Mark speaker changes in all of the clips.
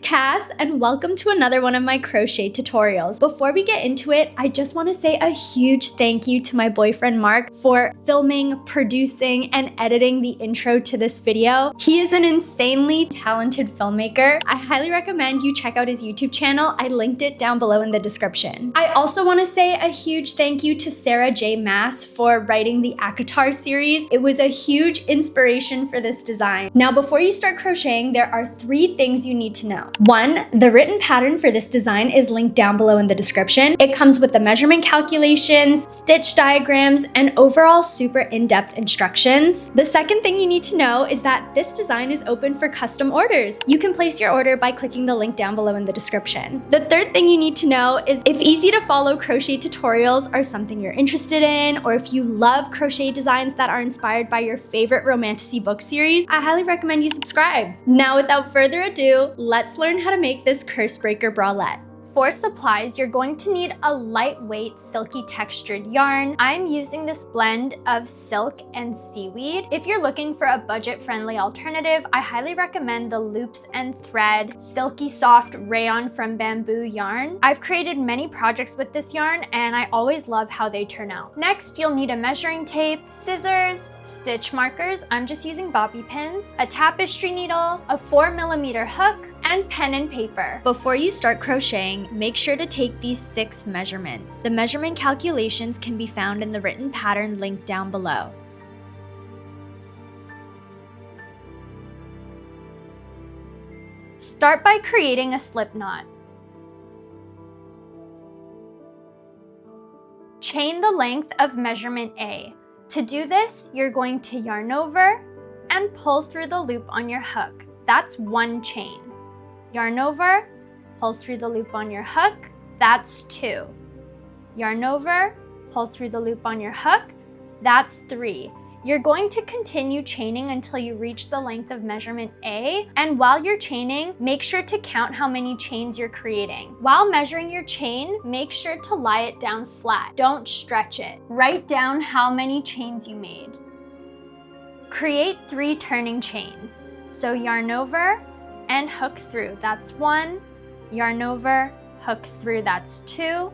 Speaker 1: Cass, and welcome to another one of my crochet tutorials. Before we get into it, I just want to say a huge thank you to my boyfriend Mark for filming, producing, and editing the intro to this video. He is an insanely talented filmmaker. I highly recommend you check out his YouTube channel. I linked it down below in the description. I also want to say a huge thank you to Sarah J. Maas for writing the Acotar series. It was a huge inspiration for this design. Now, before you start crocheting, there are 3 things you need to know. 1, the written pattern for this design is linked down below in the description. It comes with the measurement calculations, stitch diagrams, and overall super in-depth instructions. The second thing you need to know is that this design is open for custom orders. You can place your order by clicking the link down below in the description. The third thing you need to know is if easy to follow crochet tutorials are something you're interested in, or if you love crochet designs that are inspired by your favorite romantasy book series, I highly recommend you subscribe. Now, without further ado, let's learn how to make this Cursebreaker Bralette. For supplies, you're going to need a lightweight, silky textured yarn. I'm using this blend of silk and seaweed. If you're looking for a budget-friendly alternative, I highly recommend the Loops and Thread Silky Soft Rayon from Bamboo yarn. I've created many projects with this yarn, and I always love how they turn out. Next, you'll need a measuring tape, scissors, stitch markers, I'm just using bobby pins, a tapestry needle, a 4mm hook, and pen and paper. Before you start crocheting, make sure to take these 6 measurements. The measurement calculations can be found in the written pattern linked down below. Start by creating a slip knot. Chain the length of measurement A. To do this, you're going to yarn over and pull through the loop on your hook. That's 1 chain. Yarn over, pull through the loop on your hook, that's 2. Yarn over, pull through the loop on your hook, that's 3. You're going to continue chaining until you reach the length of measurement A, and while you're chaining, make sure to count how many chains you're creating. While measuring your chain, make sure to lie it down flat. Don't stretch it. Write down how many chains you made. Create 3 turning chains. So yarn over and hook through, that's 1. Yarn over, hook through, that's 2.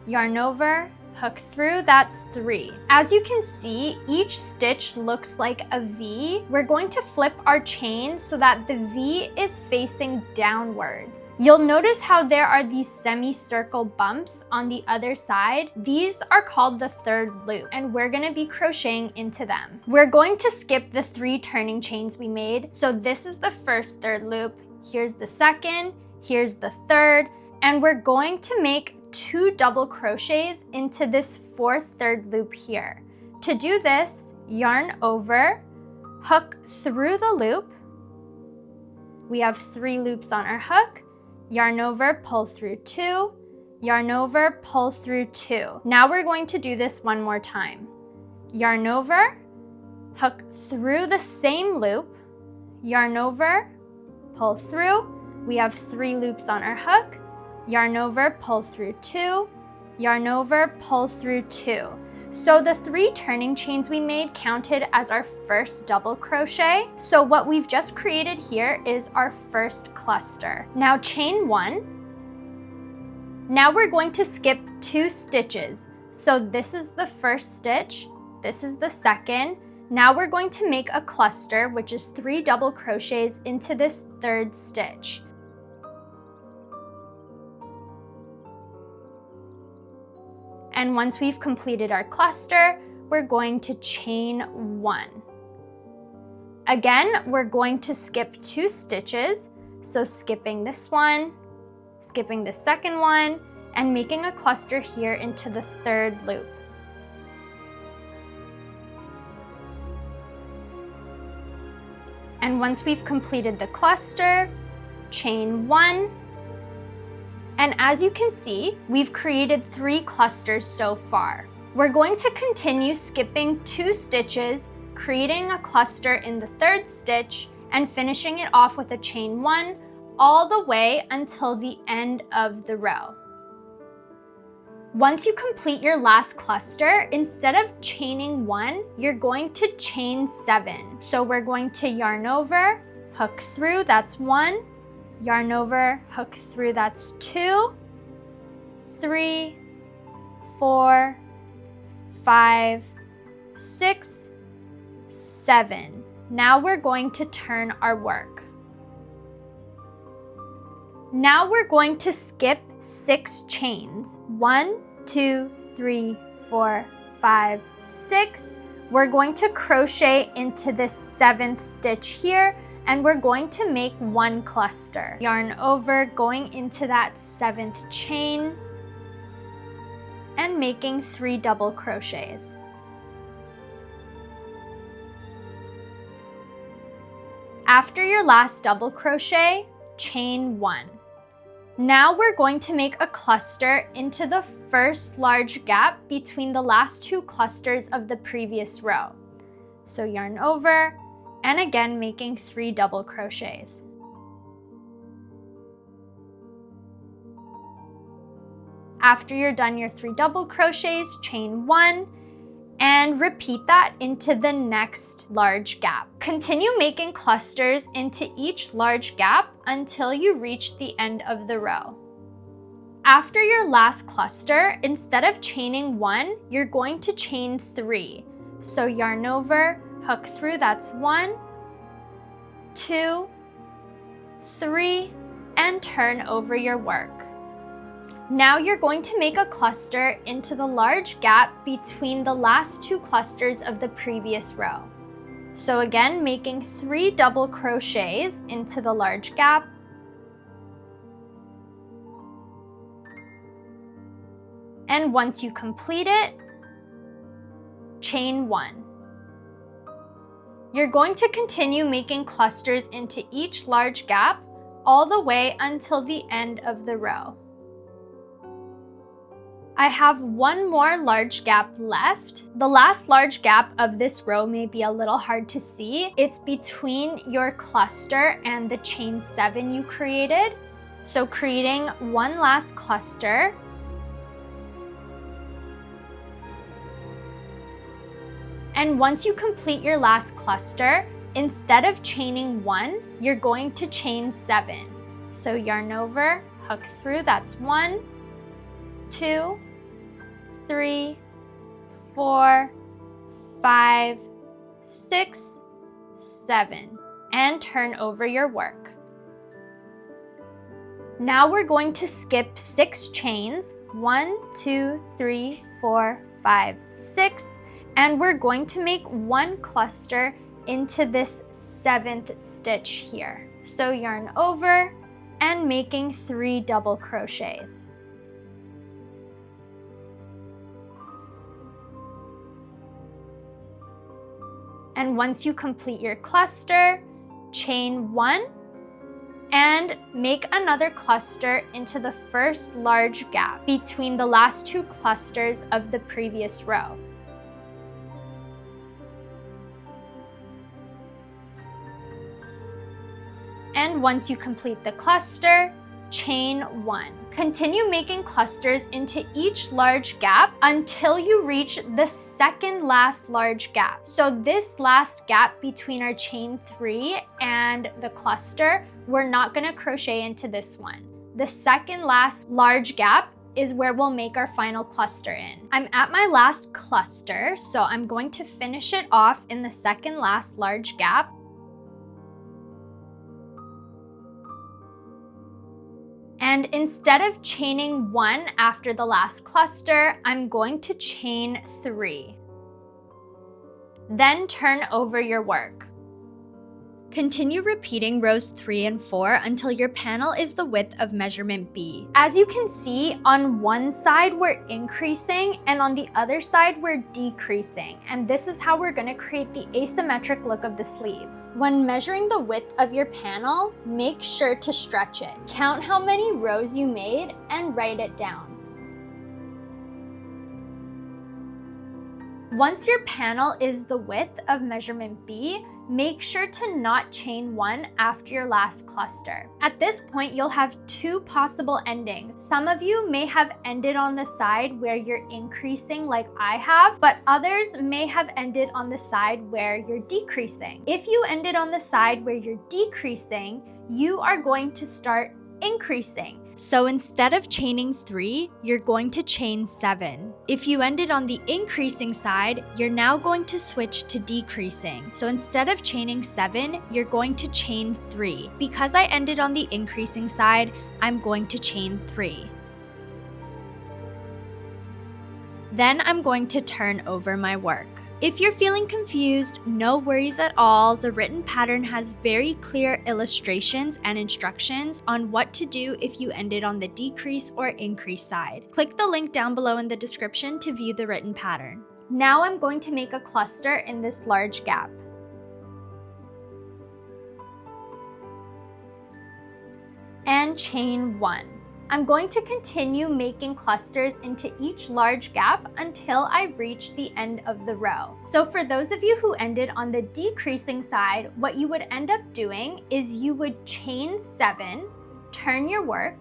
Speaker 1: Yarn over, hook through, that's 3. As you can see, each stitch looks like a V. We're going to flip our chain so that the V is facing downwards. You'll notice how there are these semicircle bumps on the other side. These are called the 3rd loop, and we're gonna be crocheting into them. We're going to skip the 3 turning chains we made. So this is the first 3rd loop, here's the 2nd, here's the 3rd, and we're going to make 2 double crochets into this 4th 3rd loop here. To do this, yarn over, hook through the loop. We have 3 loops on our hook. Yarn over, pull through 2. Yarn over, pull through 2. Now we're going to do this one more time. Yarn over, hook through the same loop. Yarn over, pull through. We have 3 loops on our hook. Yarn over, pull through 2, yarn over, pull through 2. So the 3 turning chains we made counted as our first double crochet. So what we've just created here is our first cluster. Now chain 1. Now we're going to skip 2 stitches. So this is the first stitch, this is the 2nd. Now we're going to make a cluster, which is 3 double crochets into this 3rd stitch. And once we've completed our cluster, we're going to chain 1. Again, we're going to skip 2 stitches. So skipping this one, skipping the 2nd one, and making a cluster here into the 3rd loop. And once we've completed the cluster, chain 1. And as you can see, we've created 3 clusters so far. We're going to continue skipping 2 stitches, creating a cluster in the 3rd stitch, and finishing it off with a chain 1 all the way until the end of the row. Once you complete your last cluster, instead of chaining 1, you're going to chain 7. So we're going to yarn over, hook through, that's 1, yarn over, hook through, that's 2, 3, 4, 5, 6, 7. Now we're going to turn our work. Now we're going to skip 6 chains. 1, 2, 3, 4, 5, 6. We're going to crochet into this 7th stitch here, and we're going to make 1 cluster. Yarn over, going into that 7th chain, and making 3 double crochets. After your last double crochet, chain 1. Now we're going to make a cluster into the first large gap between the last 2 clusters of the previous row. So yarn over, and again making 3 double crochets. After you're done your 3 double crochets, chain 1, and repeat that into the next large gap. Continue making clusters into each large gap until you reach the end of the row. After your last cluster, instead of chaining 1, you're going to chain 3. So yarn over, hook through, that's 1, 2, 3, and turn over your work. Now you're going to make a cluster into the large gap between the last 2 clusters of the previous row. So again, making 3 double crochets into the large gap. And once you complete it, chain 1. You're going to continue making clusters into each large gap all the way until the end of the row. I have 1 more large gap left. The last large gap of this row may be a little hard to see. It's between your cluster and the chain 7 you created. So creating 1 last cluster. And once you complete your last cluster, instead of chaining 1, you're going to chain 7. So yarn over, hook through, that's 1, 2, 3, 4, 5, 6, 7, and turn over your work. Now we're going to skip 6 chains, 1, 2, 3, 4, 5, 6, and we're going to make 1 cluster into this 7th stitch here. So yarn over and making 3 double crochets. And once you complete your cluster, chain 1 and make another cluster into the first large gap between the last 2 clusters of the previous row. And once you complete the cluster, chain 1. Continue making clusters into each large gap until you reach the 2nd last large gap. So this last gap between our chain 3 and the cluster, we're not going to crochet into this one. The 2nd last large gap is where we'll make our final cluster in. I'm at my last cluster, so I'm going to finish it off in the 2nd last large gap. And instead of chaining 1 after the last cluster, I'm going to chain 3. Then turn over your work. Continue repeating rows 3 and 4 until your panel is the width of measurement B. As you can see, on one side we're increasing and on the other side we're decreasing. And this is how we're going to create the asymmetric look of the sleeves. When measuring the width of your panel, make sure to stretch it. Count how many rows you made and write it down. Once your panel is the width of measurement B, make sure to not chain 1 after your last cluster. At this point, you'll have 2 possible endings. Some of you may have ended on the side where you're increasing like I have, but others may have ended on the side where you're decreasing. If you ended on the side where you're decreasing, you are going to start increasing. So instead of chaining 3, you're going to chain 7. If you ended on the increasing side, you're now going to switch to decreasing. So instead of chaining 7, you're going to chain 3. Because I ended on the increasing side, I'm going to chain 3. Then I'm going to turn over my work. If you're feeling confused, no worries at all. The written pattern has very clear illustrations and instructions on what to do if you ended on the decrease or increase side. Click the link down below in the description to view the written pattern. Now I'm going to make a cluster in this large gap. And chain 1. I'm going to continue making clusters into each large gap until I reach the end of the row. So for those of you who ended on the decreasing side, what you would end up doing is you would chain 7, turn your work,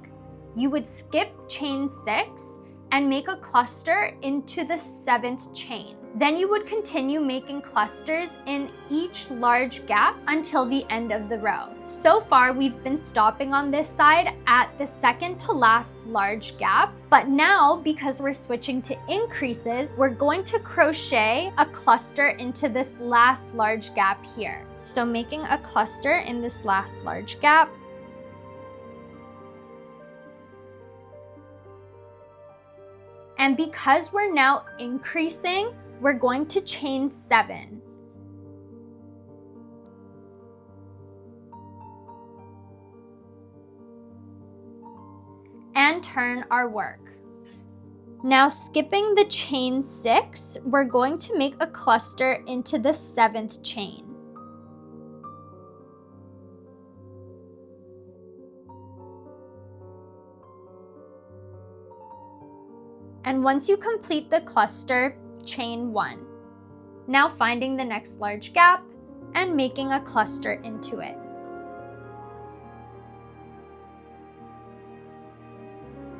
Speaker 1: you would skip chain 6, and make a cluster into the 7th chain. Then you would continue making clusters in each large gap until the end of the row. So far, we've been stopping on this side at the second to last large gap, but now because we're switching to increases, we're going to crochet a cluster into this last large gap here. So making a cluster in this last large gap. And because we're now increasing, we're going to chain 7. And turn our work. Now skipping the chain 6, we're going to make a cluster into the 7th chain. And once you complete the cluster, chain 1. Now finding the next large gap and making a cluster into it.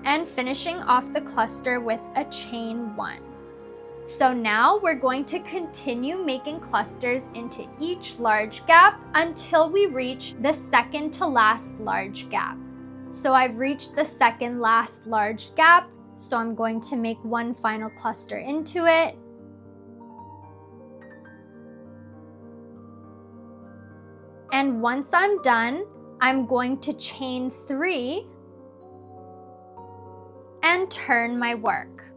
Speaker 1: And finishing off the cluster with a chain 1. So now we're going to continue making clusters into each large gap until we reach the second to last large gap. So I've reached the second last large gap. So I'm going to make one final cluster into it. And once I'm done, I'm going to chain 3 and turn my work.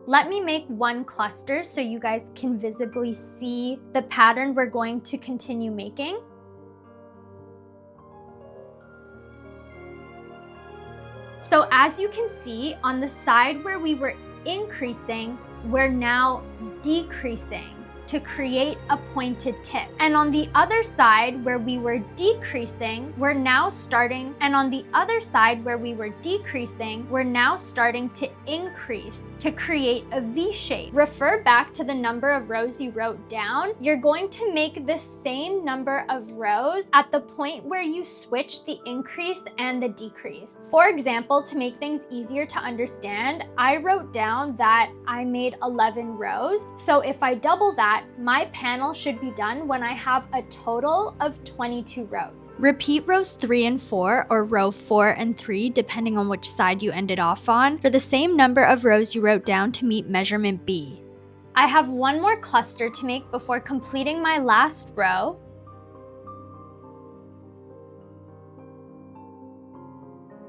Speaker 1: Let me make one cluster so you guys can visibly see the pattern we're going to continue making. So as you can see, on the side where we were increasing, we're now decreasing to create a pointed tip. And on the other side where we were decreasing, we're now starting, and on the other side where we were decreasing, we're now starting to increase to create a V shape. Refer back to the number of rows you wrote down. You're going to make the same number of rows at the point where you switch the increase and the decrease. For example, to make things easier to understand, I wrote down that I made 11 rows. So if I double that, my panel should be done when I have a total of 22 rows. Repeat rows 3 and 4, or row 4 and 3, depending on which side you ended off on, for the same number of rows you wrote down to meet measurement B. I have one more cluster to make before completing my last row.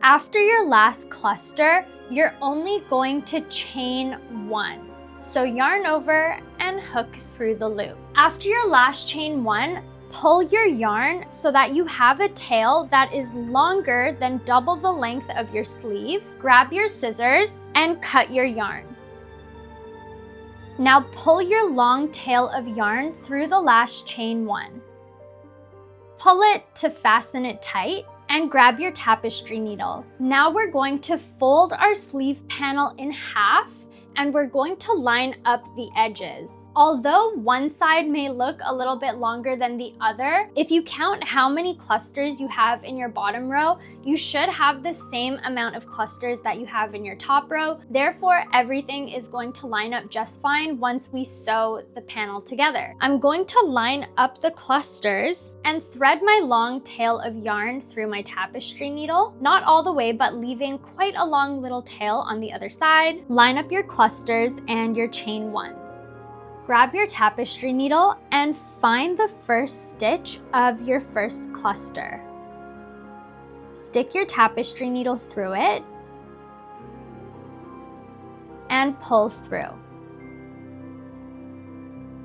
Speaker 1: After your last cluster, you're only going to chain 1. So yarn over and hook through the loop. After your last chain 1, pull your yarn so that you have a tail that is longer than double the length of your sleeve. Grab your scissors and cut your yarn. Now pull your long tail of yarn through the last chain 1. Pull it to fasten it tight and grab your tapestry needle. Now we're going to fold our sleeve panel in half and we're going to line up the edges. Although one side may look a little bit longer than the other, if you count how many clusters you have in your bottom row, you should have the same amount of clusters that you have in your top row. Therefore, everything is going to line up just fine once we sew the panel together. I'm going to line up the clusters and thread my long tail of yarn through my tapestry needle, not all the way, but leaving quite a long little tail on the other side. Line up your clusters and your chain ones. Grab your tapestry needle and find the first stitch of your first cluster. Stick your tapestry needle through it and pull through.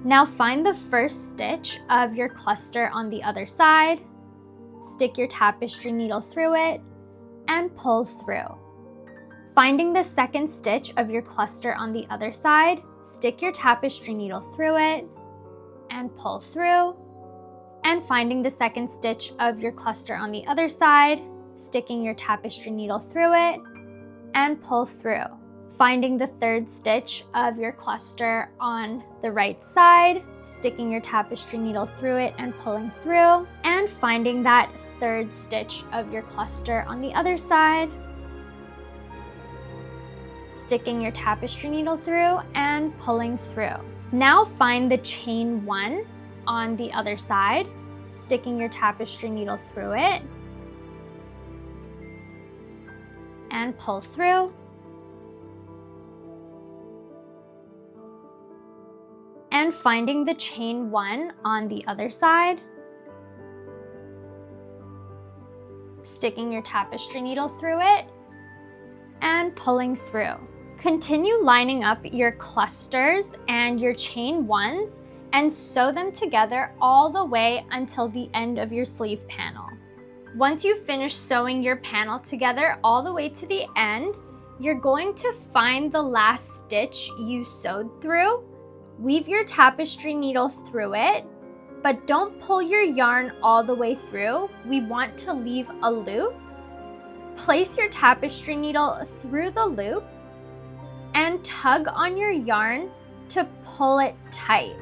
Speaker 1: Now find the first stitch of your cluster on the other side, stick your tapestry needle through it, and pull through. Finding the second stitch of your cluster on the other side, stick your tapestry needle through it, and pull through. And finding the second stitch of your cluster on the other side, sticking your tapestry needle through it, and pull through. Finding the third stitch of your cluster on the right side, sticking your tapestry needle through it and pulling through, and finding that third stitch of your cluster on the other side, sticking your tapestry needle through and pulling through. Now find the chain 1 on the other side, sticking your tapestry needle through it and pull through. And finding the chain 1 on the other side, sticking your tapestry needle through it and pulling through. Continue lining up your clusters and your chain 1s and sew them together all the way until the end of your sleeve panel. Once you finish sewing your panel together all the way to the end, you're going to find the last stitch you sewed through. Weave your tapestry needle through it, but don't pull your yarn all the way through. We want to leave a loop. Place your tapestry needle through the loop and tug on your yarn to pull it tight.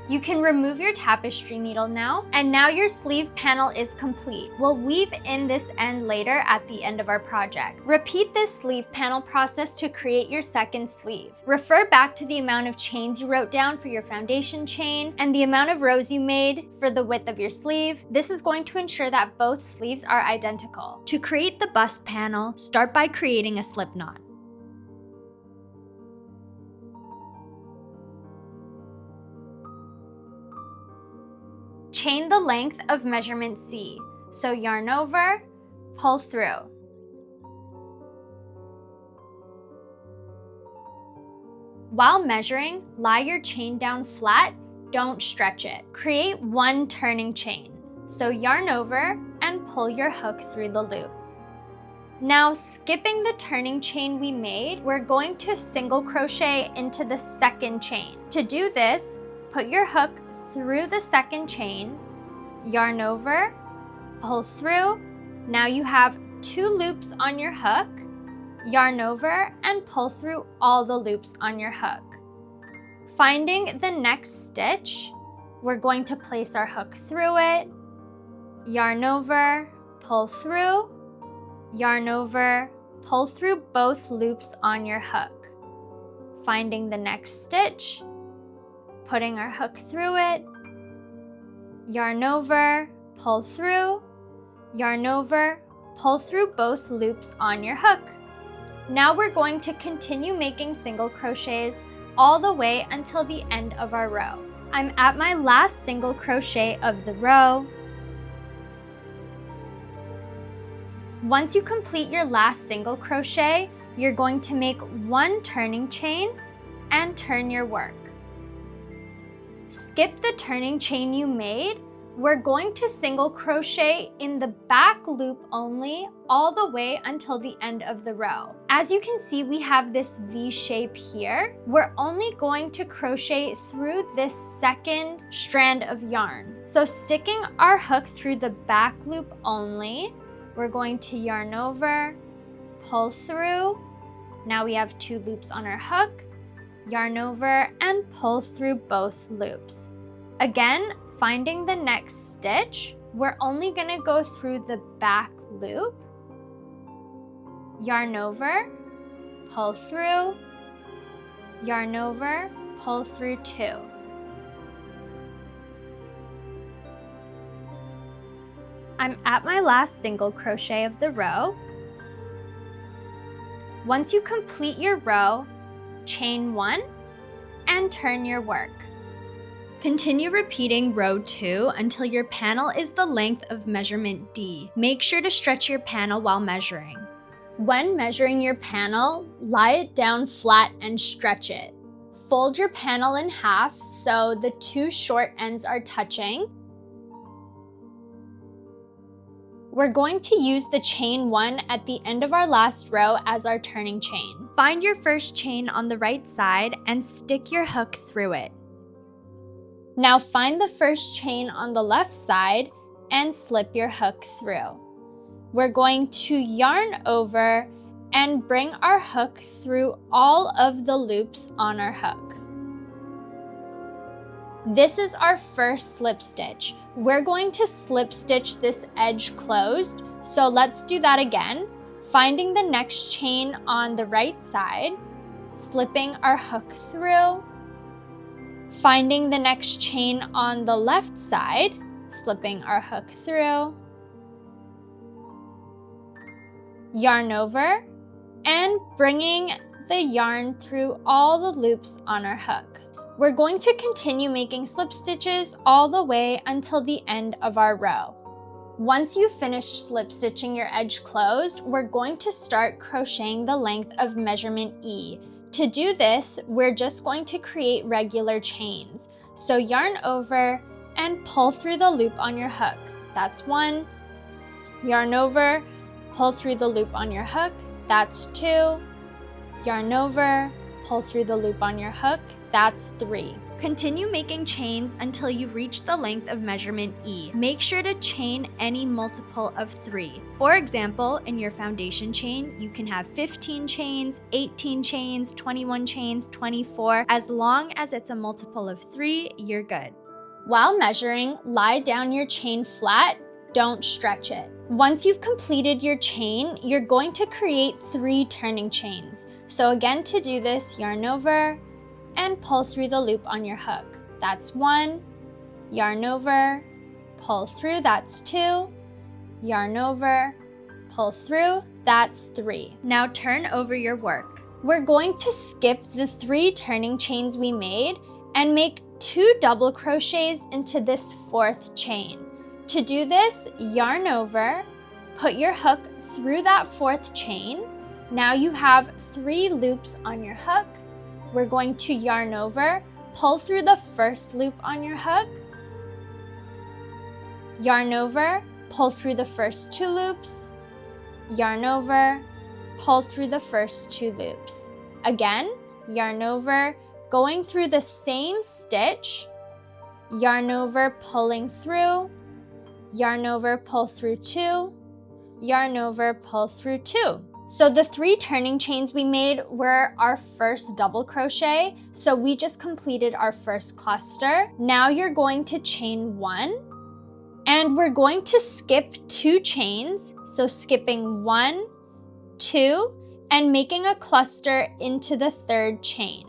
Speaker 1: You can remove your tapestry needle now, and now your sleeve panel is complete. We'll weave in this end later at the end of our project. Repeat this sleeve panel process to create your second sleeve. Refer back to the amount of chains you wrote down for your foundation chain and the amount of rows you made for the width of your sleeve. This is going to ensure that both sleeves are identical. To create the bust panel, start by creating a slip knot. Chain the length of measurement C. So yarn over, pull through. While measuring, lie your chain down flat, don't stretch it. Create one turning chain. So yarn over and pull your hook through the loop. Now, skipping the turning chain we made, we're going to single crochet into the second chain. To do this, put your hook through the second chain, yarn over, pull through. Now you have 2 loops on your hook, yarn over and pull through all the loops on your hook. Finding the next stitch, we're going to place our hook through it, yarn over, pull through, yarn over, pull through both loops on your hook. Finding the next stitch, putting our hook through it, yarn over, pull through, yarn over, pull through both loops on your hook. Now we're going to continue making single crochets all the way until the end of our row. I'm at my last single crochet of the row. Once you complete your last single crochet, you're going to make 1 turning chain and turn your work. Skip the turning chain you made. We're going to single crochet in the back loop only all the way until the end of the row. As you can see, we have this V shape here. We're only going to crochet through this second strand of yarn. So sticking our hook through the back loop only, we're going to yarn over, pull through, Now we have 2 loops on our hook, yarn over, and pull through both loops. Again, finding the next stitch, we're only going to go through the back loop, yarn over, pull through, yarn over, pull through 2. I'm at my last single crochet of the row. Once you complete your row, chain 1 and turn your work. Continue repeating row 2 until your panel is the length of measurement D. Make sure to stretch your panel while measuring. When measuring your panel, lie it down flat and stretch it. Fold your panel in half so the 2 short ends are touching. We're going to use the chain 1 at the end of our last row as our turning chain. Find your first chain on the right side and stick your hook through it. Now find the first chain on the left side and slip your hook through. We're going to yarn over and bring our hook through all of the loops on our hook. This is our first slip stitch. We're going to slip stitch this edge closed, so let's do that again. Finding the next chain on the right side, slipping our hook through, finding the next chain on the left side, slipping our hook through, yarn over, and bringing the yarn through all the loops on our hook. We're going to continue making slip stitches all the way until the end of our row. Once you've finished slip stitching your edge closed, we're going to start crocheting the length of measurement E. To do this, we're just going to create regular chains. So yarn over and pull through the loop on your hook. That's 1. Yarn over, pull through the loop on your hook. That's 2. Yarn over, pull through the loop on your hook. That's 3. Continue making chains until you reach the length of measurement E. Make sure to chain any multiple of 3. For example, in your foundation chain, you can have 15 chains, 18 chains, 21 chains, 24. As long as it's a multiple of 3, you're good. While measuring, lie down your chain flat, don't stretch it. Once you've completed your chain, you're going to create 3 turning chains. So again, to do this, yarn over and pull through the loop on your hook. That's 1. Yarn over, pull through, that's 2. Yarn over, pull through, that's 3. Now turn over your work. We're going to skip the 3 turning chains we made and make 2 double crochets into this 4th chain. To do this, yarn over, put your hook through that 4th chain. Now you have 3 loops on your hook. We're going to yarn over, pull through the first loop on your hook, yarn over, pull through the first 2 loops, yarn over, pull through the first 2 loops. Again, yarn over, going through the same stitch, yarn over, pulling through, yarn over, pull through 2, yarn over, pull through 2. So the 3 turning chains we made were our first double crochet, so we just completed our first cluster. Now you're going to chain 1, and we're going to skip 2 chains, so skipping 1, 2, and making a cluster into the 3rd chain.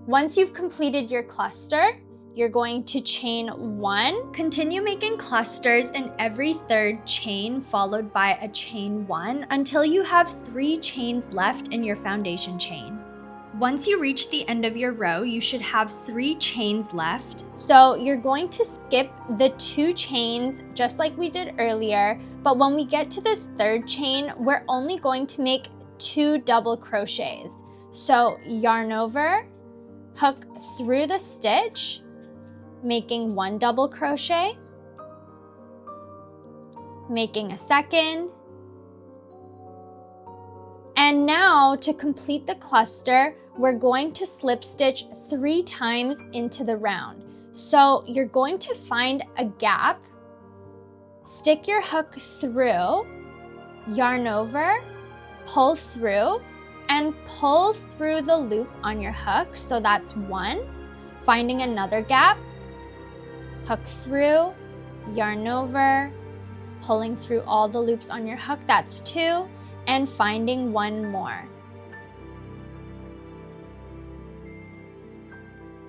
Speaker 1: Once you've completed your cluster, you're going to chain 1. Continue making clusters in every 3rd chain followed by a chain 1 until you have 3 chains left in your foundation chain. Once you reach the end of your row, you should have 3 chains left. So you're going to skip the 2 chains just like we did earlier, but when we get to this 3rd chain, we're only going to make 2 double crochets. So yarn over, hook through the stitch, making 1 double crochet, making a 2nd, and now to complete the cluster, we're going to slip stitch 3 times into the round. So you're going to find a gap, Stick your hook through, yarn over, pull through, and pull through the loop on your hook. So that's 1. Finding another gap, hook through, yarn over, pulling through all the loops on your hook, that's 2, and finding 1 more.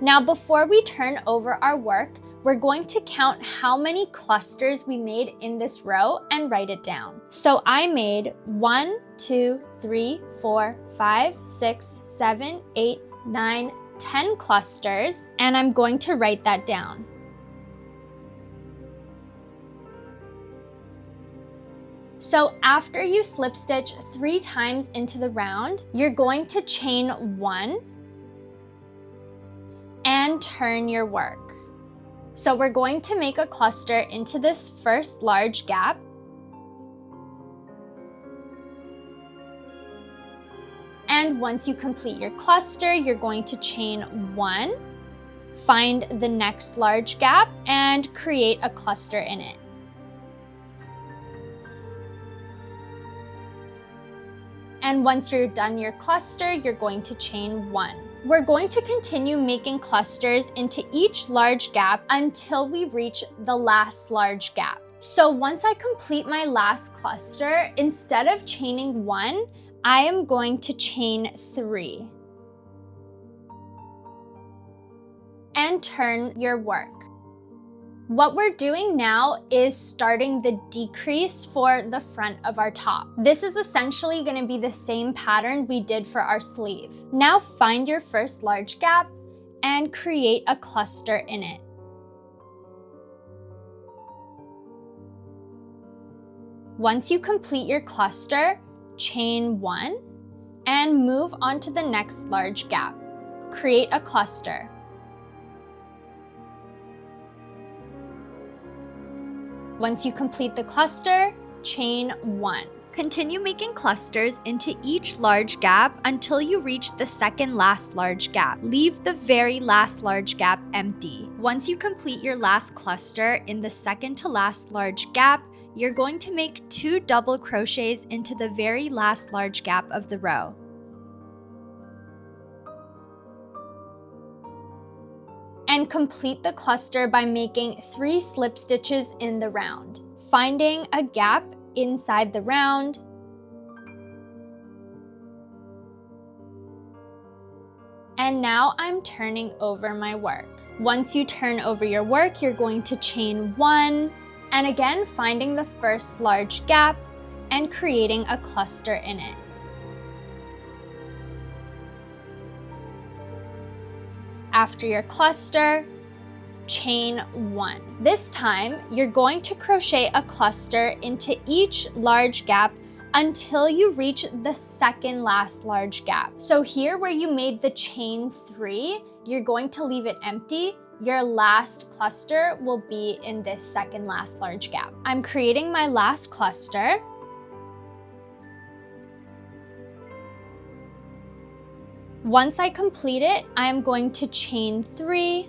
Speaker 1: Now before we turn over our work, we're going to count how many clusters we made in this row and write it down. So I made 1, 2, 3, 4, 5, 6, 7, 8, 9, 10 clusters, and I'm going to write that down. So after you slip stitch 3 times into the round, you're going to chain 1 and turn your work. So we're going to make a cluster into this first large gap. And once you complete your cluster, you're going to chain 1, find the next large gap, and create a cluster in it. And once you're done your cluster, you're going to chain 1. We're going to continue making clusters into each large gap until we reach the last large gap. So once I complete my last cluster, instead of chaining 1, I am going to chain 3. And turn your work. What we're doing now is starting the decrease for the front of our top. This is essentially going to be the same pattern we did for our sleeve. Now find your first large gap and create a cluster in it. Once you complete your cluster, chain 1 and move on to the next large gap. Create a cluster. Once you complete the cluster, chain 1. Continue making clusters into each large gap until you reach the second last large gap. Leave the very last large gap empty. Once you complete your last cluster in the second to last large gap, you're going to make 2 double crochets into the very last large gap of the row. And complete the cluster by making 3 slip stitches in the round, finding a gap inside the round, and now I'm turning over my work. Once you turn over your work, you're going to chain 1, and again finding the first large gap and creating a cluster in it. After your cluster, chain 1. This time, you're going to crochet a cluster into each large gap until you reach the second last large gap. So here where you made the chain 3, you're going to leave it empty. Your last cluster will be in this second last large gap. I'm creating my last cluster. Once I complete it, I'm going to chain 3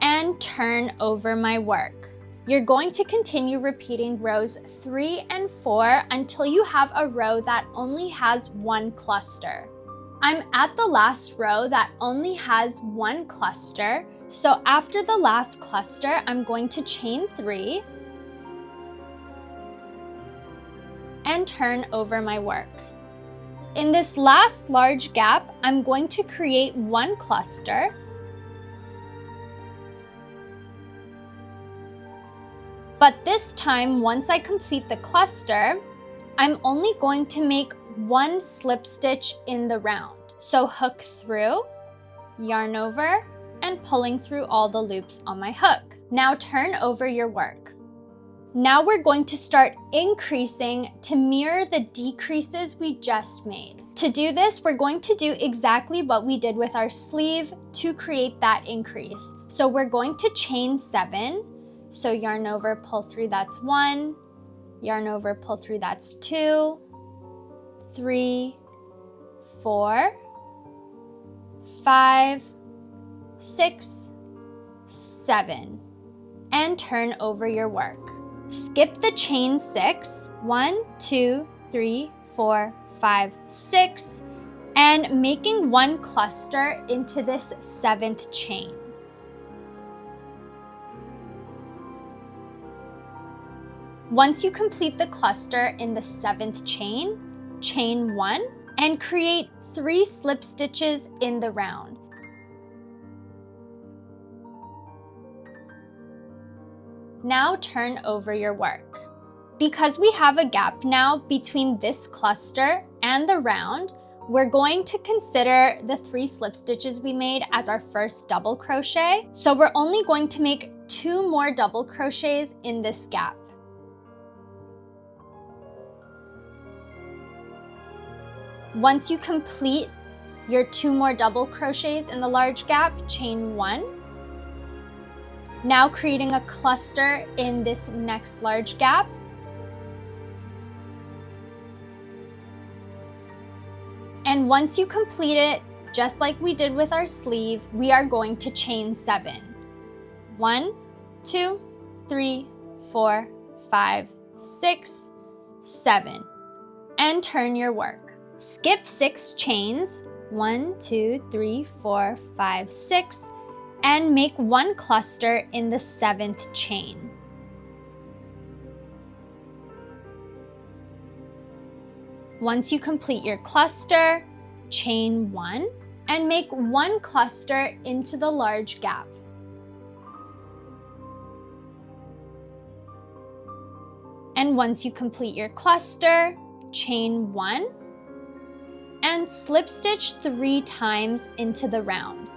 Speaker 1: and turn over my work. You're going to continue repeating rows 3 and 4 until you have a row that only has 1 cluster. I'm at the last row that only has 1 cluster, so after the last cluster, I'm going to chain 3 and turn over my work. In this last large gap, I'm going to create 1 cluster. But this time, once I complete the cluster, I'm only going to make 1 slip stitch in the round. So hook through, yarn over, and pulling through all the loops on my hook. Now turn over your work. Now we're going to start increasing to mirror the decreases we just made. To do this, we're going to do exactly what we did with our sleeve to create that increase. So we're going to chain 7. So yarn over, pull through, that's 1. Yarn over, pull through, that's 2, 3, 4, 5, 6, 7. and turn over your work. Skip the chain 6, 1, 2, 3, 4, 5, 6, and making one cluster into this 7th chain. Once you complete the cluster in the 7th chain, chain 1 and create 3 slip stitches in the round. Now turn over your work. Because we have a gap now between this cluster and the round, we're going to consider the 3 slip stitches we made as our first double crochet. So we're only going to make 2 more double crochets in this gap. Once you complete your 2 more double crochets in the large gap, chain 1. Now creating a cluster in this next large gap. And once you complete it, just like we did with our sleeve, we are going to chain 7. 1, 2, 3, 4, 5, 6, 7. And turn your work. Skip 6 chains, 1, 2, 3, 4, 5, 6, and make one cluster in the 7th chain. Once you complete your cluster, chain 1 and make one cluster into the large gap. And once you complete your cluster, chain 1 and slip stitch 3 times into the round.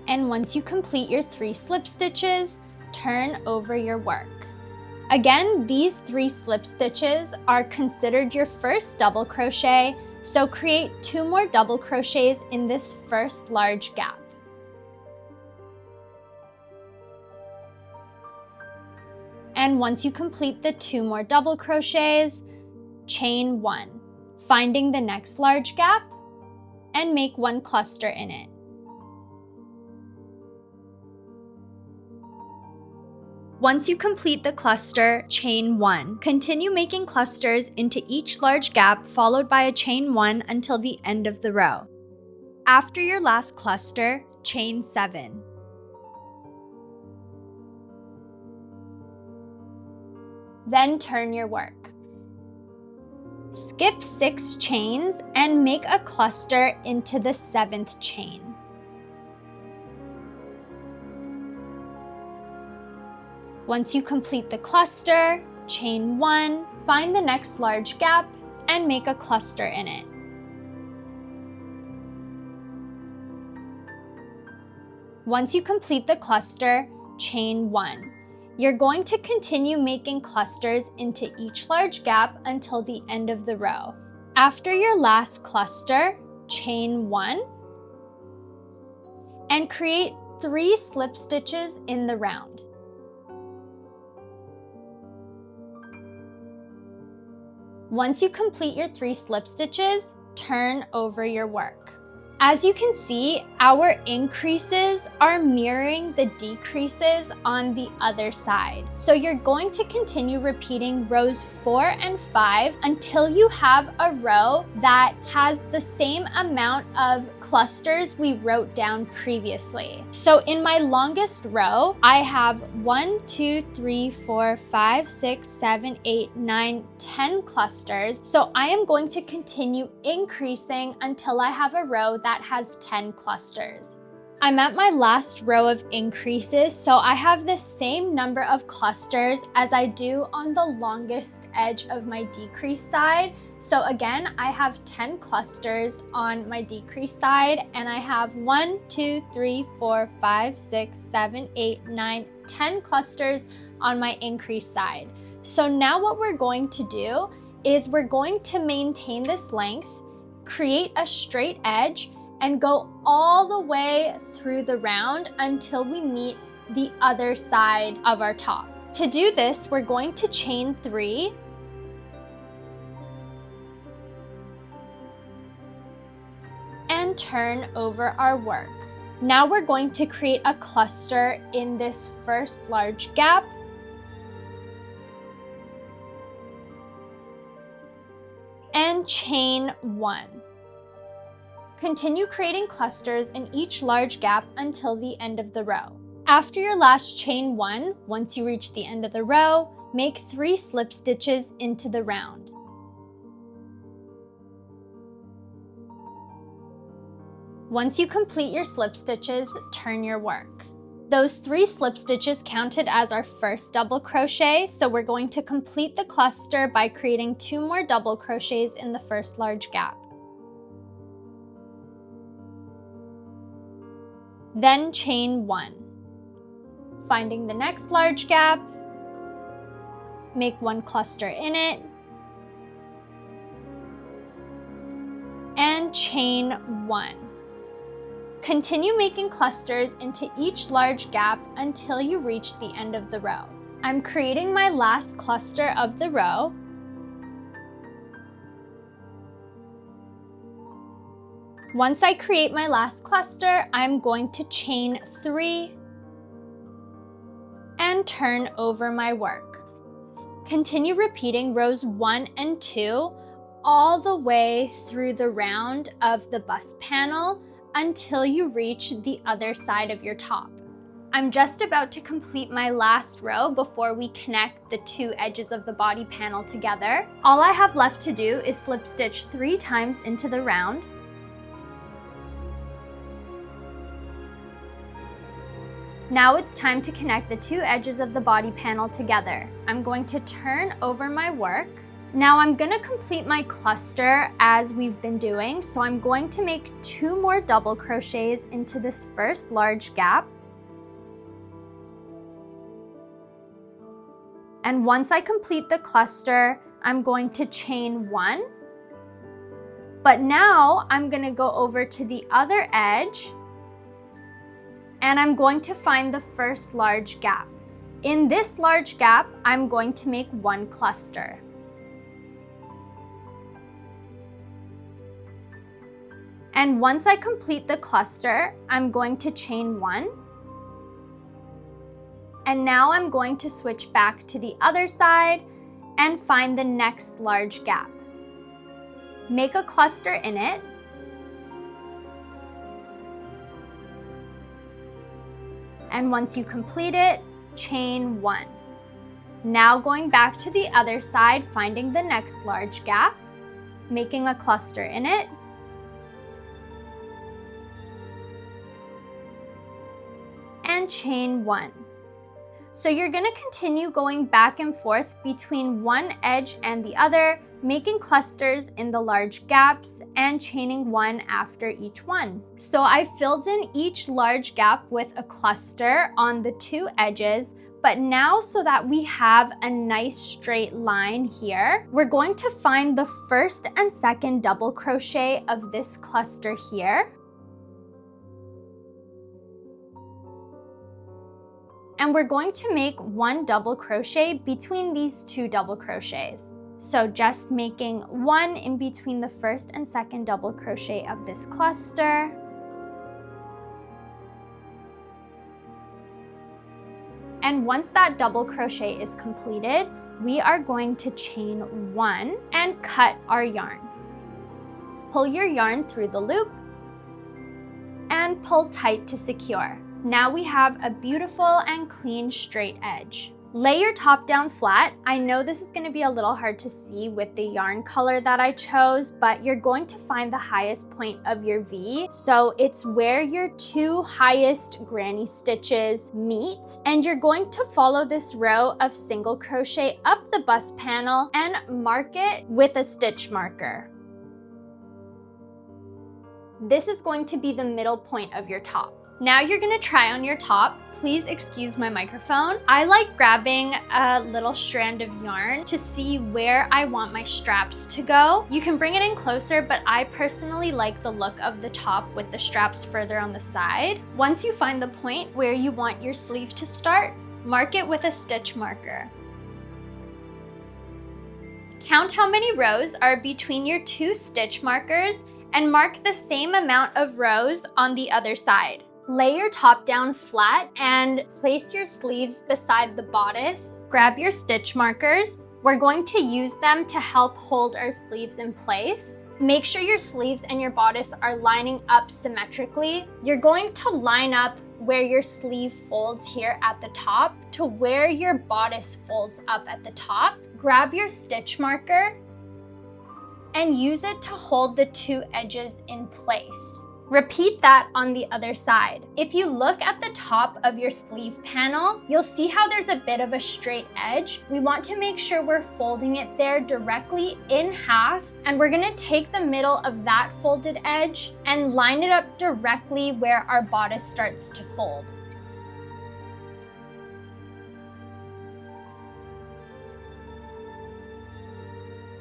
Speaker 1: And once you complete your 3 slip stitches, turn over your work. Again, these 3 slip stitches are considered your first double crochet, so create 2 more double crochets in this first large gap. And once you complete the 2 more double crochets, chain 1, finding the next large gap, and make one cluster in it. Once you complete the cluster, chain 1. Continue making clusters into each large gap followed by a chain 1 until the end of the row. After your last cluster, chain 7. Then turn your work. Skip 6 chains and make a cluster into the 7th chain. Once you complete the cluster, chain 1, find the next large gap, and make a cluster in it. Once you complete the cluster, chain 1. You're going to continue making clusters into each large gap until the end of the row. After your last cluster, chain 1, and create 3 slip stitches in the round. Once you complete your 3 slip stitches, turn over your work. As you can see, our increases are mirroring the decreases on the other side. So you're going to continue repeating rows 4 and 5 until you have a row that has the same amount of clusters we wrote down previously. So in my longest row, I have 1, 2, 3, 4, 5, 6, 7, 8, 9, 10 clusters. So I am going to continue increasing until I have a row that has 10 clusters. I'm at my last row of increases, so I have the same number of clusters as I do on the longest edge of my decrease side. So again, I have 10 clusters on my decrease side, and I have 1, 2, 3, 4, 5, 6, 7, 8, 9, 10 clusters on my increase side. So now what we're going to do is we're going to maintain this length, create a straight edge, and go all the way through the round until we meet the other side of our top. To do this, we're going to chain 3, and turn over our work. Now we're going to create a cluster in this first large gap. And chain 1. Continue creating clusters in each large gap until the end of the row. After your last chain 1, once you reach the end of the row, make 3 slip stitches into the round. Once you complete your slip stitches, turn your work. Those 3 slip stitches counted as our first double crochet, so we're going to complete the cluster by creating 2 more double crochets in the first large gap. Then chain 1. Finding the next large gap, make 1 cluster in it, and chain 1. Continue making clusters into each large gap until you reach the end of the row. I'm creating my last cluster of the row. Once I create my last cluster, I'm going to chain 3 and turn over my work. Continue repeating rows 1 and 2 all the way through the round of the bust panel until you reach the other side of your top. I'm just about to complete my last row before we connect the 2 edges of the body panel together. All I have left to do is slip stitch 3 times into the round. Now it's time to connect the 2 edges of the body panel together. I'm going to turn over my work. Now I'm gonna complete my cluster as we've been doing, so I'm going to make 2 more double crochets into this first large gap. And once I complete the cluster, I'm going to chain 1. But now I'm gonna go over to the other edge and I'm going to find the first large gap. In this large gap, I'm going to make 1 cluster. And once I complete the cluster, I'm going to chain 1. And now I'm going to switch back to the other side and find the next large gap. Make a cluster in it. And once you complete it, chain 1. Now going back to the other side, finding the next large gap, making a cluster in it. And chain 1. So you're going to continue going back and forth between one edge and the other, making clusters in the large gaps and chaining 1 after each one. So I filled in each large gap with a cluster on the 2 edges, but now so that we have a nice straight line here, we're going to find the first and second double crochet of this cluster here. And we're going to make 1 double crochet between these 2 double crochets. So just making 1 in between the first and second double crochet of this cluster. And once that double crochet is completed, we are going to chain 1 and cut our yarn. Pull your yarn through the loop and pull tight to secure. Now we have a beautiful and clean straight edge. Lay your top down flat. I know this is going to be a little hard to see with the yarn color that I chose, but you're going to find the highest point of your V. So it's where your 2 highest granny stitches meet. And you're going to follow this row of single crochet up the bust panel and mark it with a stitch marker. This is going to be the middle point of your top. Now you're gonna try on your top. Please excuse my microphone. I like grabbing a little strand of yarn to see where I want my straps to go. You can bring it in closer, but I personally like the look of the top with the straps further on the side. Once you find the point where you want your sleeve to start, mark it with a stitch marker. Count how many rows are between your 2 stitch markers and mark the same amount of rows on the other side. Lay your top down flat and place your sleeves beside the bodice. Grab your stitch markers. We're going to use them to help hold our sleeves in place. Make sure your sleeves and your bodice are lining up symmetrically. You're going to line up where your sleeve folds here at the top to where your bodice folds up at the top. Grab your stitch marker and use it to hold the two edges in place. Repeat that on the other side. If you look at the top of your sleeve panel, you'll see how there's a bit of a straight edge. We want to make sure we're folding it there directly in half, and we're gonna take the middle of that folded edge and line it up directly where our bodice starts to fold.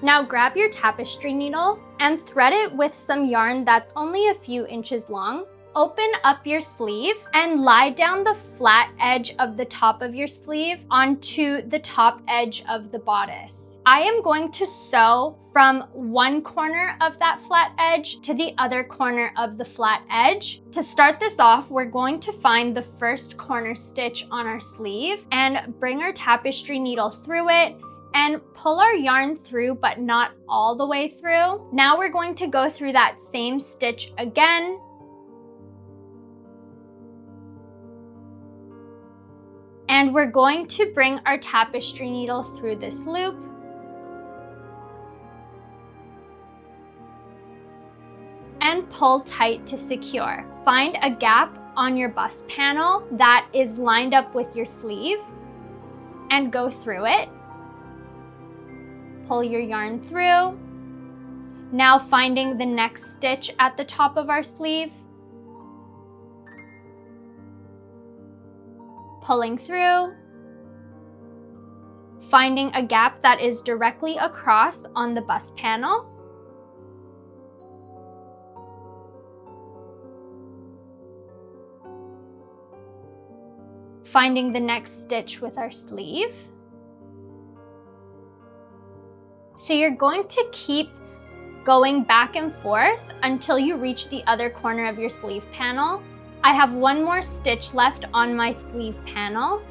Speaker 1: Now grab your tapestry needle and thread it with some yarn that's only a few inches long. Open up your sleeve and lie down the flat edge of the top of your sleeve onto the top edge of the bodice. I am going to sew from one corner of that flat edge to the other corner of the flat edge. To start this off, we're going to find the first corner stitch on our sleeve and bring our tapestry needle through it and pull our yarn through, but not all the way through. Now we're going to go through that same stitch again. And we're going to bring our tapestry needle through this loop. And pull tight to secure. Find a gap on your bust panel that is lined up with your sleeve and go through it. Pull your yarn through. Now finding the next stitch at the top of our sleeve. Pulling through. Finding a gap that is directly across on the bust panel. Finding the next stitch with our sleeve. So you're going to keep going back and forth until you reach the other corner of your sleeve panel. I have one more stitch left on my sleeve panel.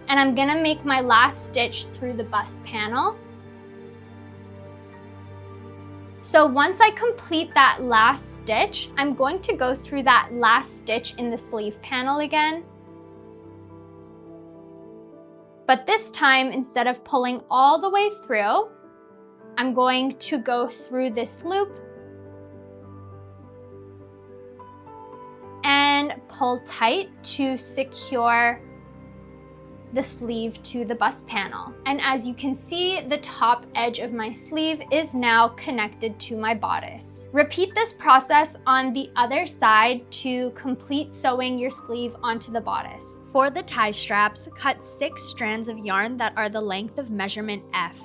Speaker 1: And I'm gonna make my last stitch through the bust panel. So once I complete that last stitch, I'm going to go through that last stitch in the sleeve panel again. But this time, instead of pulling all the way through, I'm going to go through this loop and pull tight to secure the sleeve to the bust panel. And as you can see, the top edge of my sleeve is now connected to my bodice. Repeat this process on the other side to complete sewing your sleeve onto the bodice. For the tie straps, cut 6 strands of yarn that are the length of measurement F.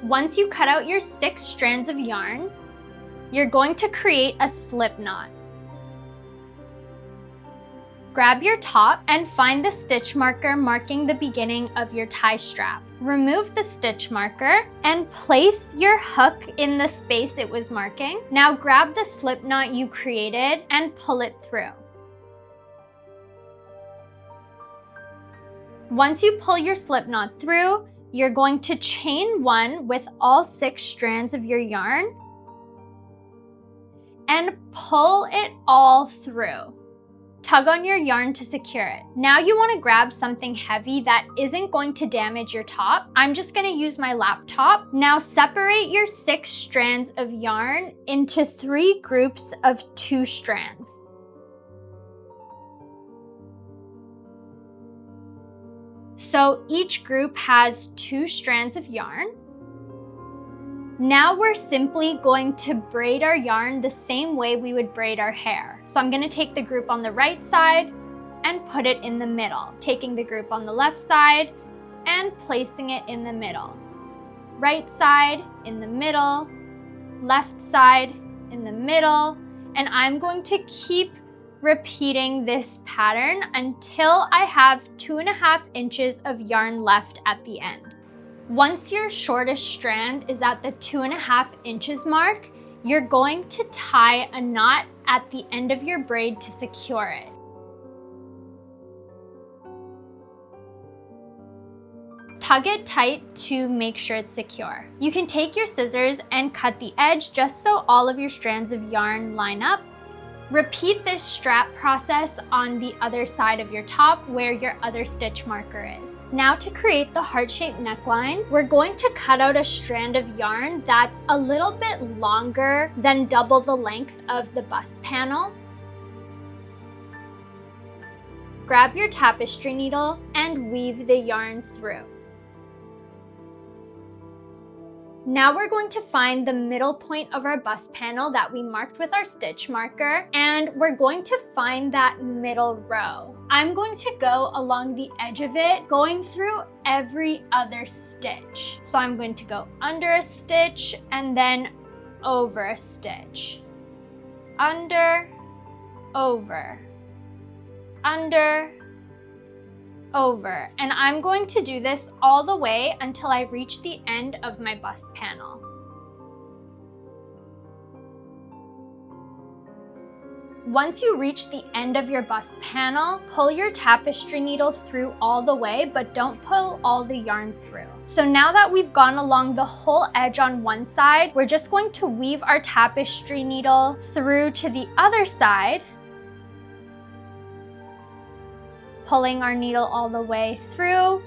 Speaker 1: Once you cut out your 6 strands of yarn, you're going to create a slip knot. Grab your top and find the stitch marker marking the beginning of your tie strap. Remove the stitch marker and place your hook in the space it was marking. Now grab the slip knot you created and pull it through. Once you pull your slip knot through, you're going to chain 1 with all 6 strands of your yarn and pull it all through. Tug on your yarn to secure it. Now you want to grab something heavy that isn't going to damage your top. I'm just going to use my laptop. Now separate your 6 strands of yarn into 3 groups of 2 strands. So each group has 2 strands of yarn. Now we're simply going to braid our yarn the same way we would braid our hair. So I'm going to take the group on the right side and put it in the middle, taking the group on the left side and placing it in the middle. Right side in the middle, left side in the middle, and I'm going to keep repeating this pattern until I have 2.5 inches of yarn left at the end. Once your shortest strand is at the 2.5 inches mark, you're going to tie a knot at the end of your braid to secure it. Tug it tight to make sure it's secure. You can take your scissors and cut the edge just so all of your strands of yarn line up. Repeat this strap process on the other side of your top where your other stitch marker is. Now to create the heart-shaped neckline, we're going to cut out a strand of yarn that's a little bit longer than double the length of the bust panel. Grab your tapestry needle and weave the yarn through. Now we're going to find the middle point of our bust panel that we marked with our stitch marker, and we're going to find that middle row. I'm going to go along the edge of it, going through every other stitch. So I'm going to go under a stitch and then over a stitch. Under, over, under, over, and I'm going to do this all the way until I reach the end of my bust panel. Once you reach the end of your bust panel, pull your tapestry needle through all the way, but don't pull all the yarn through. So now that we've gone along the whole edge on one side, we're just going to weave our tapestry needle through to the other side, pulling our needle all the way through.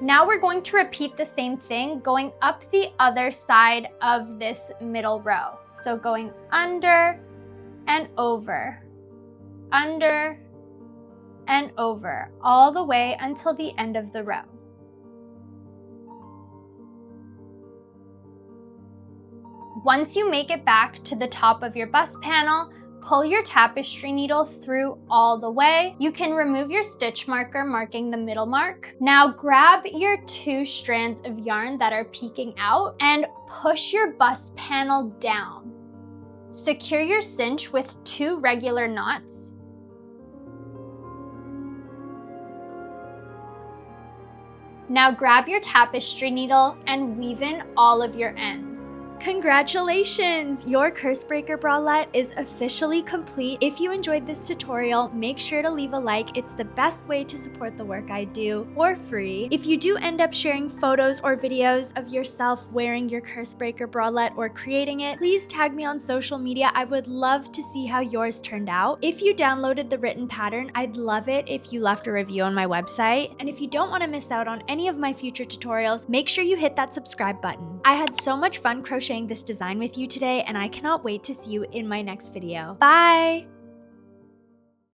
Speaker 1: Now we're going to repeat the same thing, going up the other side of this middle row. So going under and over, under and over, all the way until the end of the row. Once you make it back to the top of your bust panel, pull your tapestry needle through all the way. You can remove your stitch marker marking the middle mark. Now grab your 2 strands of yarn that are peeking out and push your bust panel down. Secure your cinch with 2 regular knots. Now grab your tapestry needle and weave in all of your ends.
Speaker 2: Congratulations! Your Cursebreaker Bralette is officially complete. If you enjoyed this tutorial, make sure to leave a like. It's the best way to support the work I do for free. If you do end up sharing photos or videos of yourself wearing your Cursebreaker Bralette or creating it, please tag me on social media. I would love to see how yours turned out. If you downloaded the written pattern, I'd love it if you left a review on my website. And if you don't want to miss out on any of my future tutorials, make sure you hit that subscribe button. I had so much fun crocheting this design with you today, and I cannot wait to see you in my next video. Bye!